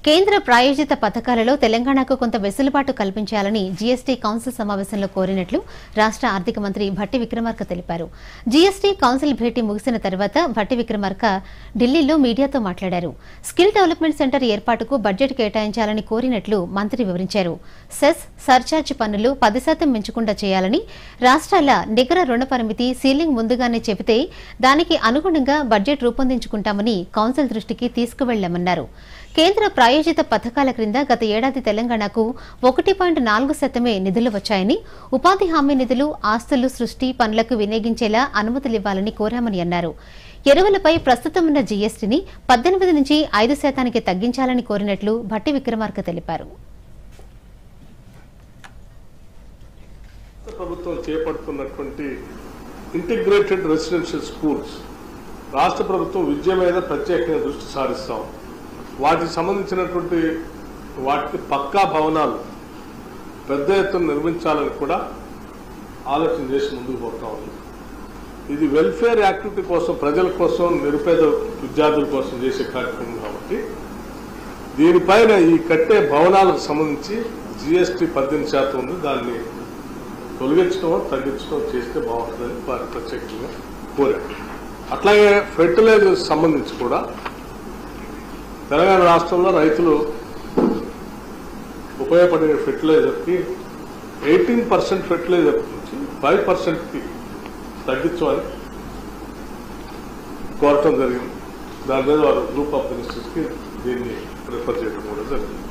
కేంద్ర ప్రాయోజిత పథకాలలో తెలంగాణకు కొంత వెసులుబాటు కల్పించాలని జీఎస్టీ కౌన్సిల్ సమావేశంలో కోరినట్లు రాష్ట్ర ఆర్థిక మంత్రి భట్టి విక్రమార్క తెలిపారు. జీఎస్టీ కౌన్సిల్ భేటీ ముగిసిన తర్వాత భట్టి విక్రమార్క ఢిల్లీలో మీడియాతో మాట్లాడారు. స్కిల్ డెవలప్మెంట్ సెంటర్ ఏర్పాటుకు బడ్జెట్ కేటాయించాలని కోరినట్లు మంత్రి వివరించారు. సెస్, సర్చార్జ్ పన్నులు 10% మించకుండా చేయాలని, రాష్ట్రాల నికర రుణ పరిమితి సీలింగ్ ముందుగానే చెబితే దానికి అనుగుణంగా బడ్జెట్ రూపొందించుకుంటామని కౌన్సిల్ దృష్టికి తీసుకువెళ్లామన్నారు. కేంద్ర ప్రాయోజిత పథకాల క్రింద గత ఏడాది తెలంగాణకు 1.4% నిధులు వచ్చాయని, ఉపాధి హామీ నిధులు ఆస్తులు సృష్టి పనులకు వినియోగించేలా అనుమతులివ్వాలని కోరామని అన్నారు. ఎరువులపై ప్రస్తుతం ఉన్న జీఎస్టీని 18 నుంచి 5% తగ్గించాలని కోరినట్లు భట్టి విక్రమార్క తెలిపారు. ప్రభుత్వం చేపడుతున్నటువంటి ఇంటిగ్రేటెడ్ రెసిడెన్షియల్ స్కూల్స్ రాష్ట్ర ప్రభుత్వం విద్య మీద ప్రత్యేకంగా దృష్టి సారిస్తాం. వాటికి సంబంధించినటువంటి వాటికి పక్కా భవనాలు పెద్ద ఎత్తున నిర్మించాలని కూడా ఆలోచన చేసి ముందుకు పోతా ఉంది. ఇది వెల్ఫేర్ యాక్టివిటీ కోసం, ప్రజల కోసం, నిరుపేద విద్యార్థుల కోసం చేసే కార్యక్రమం కాబట్టి దీనిపైన ఈ కట్టే భవనాలకు సంబంధించి జీఎస్టీ 18% ఉంది. దాన్ని తొలగించడం తగ్గించడం చేస్తే బాగుంటుందని వారు ప్రత్యేకంగా కోరారు. అట్లాగే ఫెర్టిలైజర్స్ సంబంధించి కూడా తెలంగాణ రాష్ట్రంలో రైతులు ఉపయోగపడే ఫెర్టిలైజర్కి 18% ఫెర్టిలైజర్ నుంచి 5%కి తగ్గించమని కోరటం జరిగింది. దాని మీద వారు గ్రూప్ ఆఫ్ మినిస్టర్స్కి దీన్ని ప్రిఫర్ చేయడం కూడా జరిగింది.